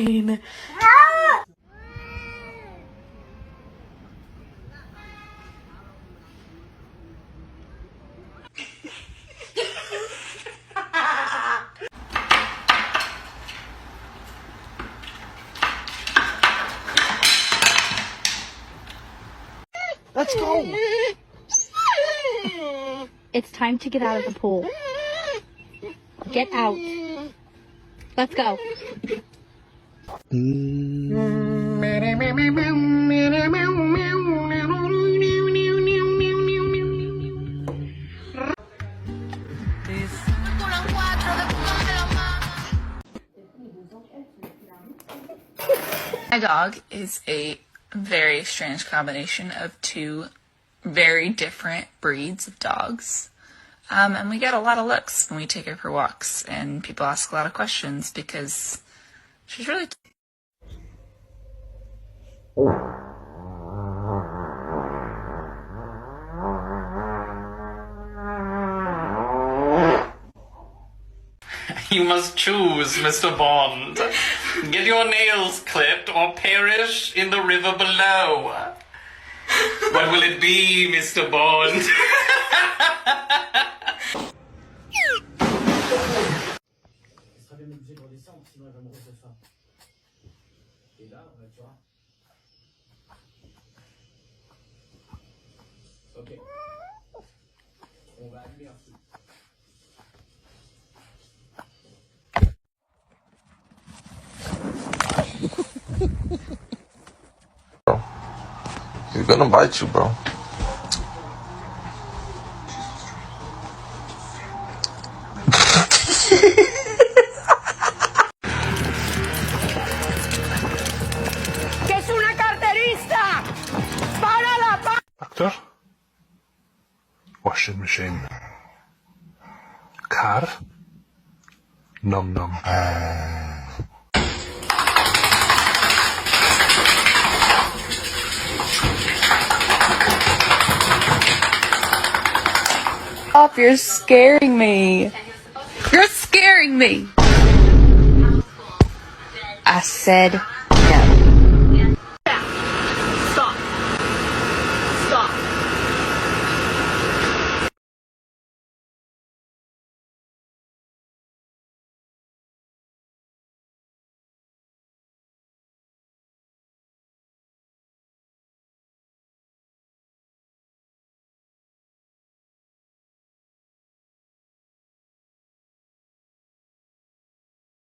fine. Let's go. It's time to get out of the pool. Get out. Let's go. My dog is a very strange combination of two very different breeds of dogs. And we get a lot of looks when we take her for walks, and people ask a lot of questions because she's really... You must choose, Mr. Bond. Get your nails clipped or perish in the river below. What will it be, Mr. Bond? Bro, he's gonna bite you, bro. ¡Que es una carterista! ¡Párala! Doctor? Washing machine. Car? Num num. Stop, you're scaring me. You're scaring me. I said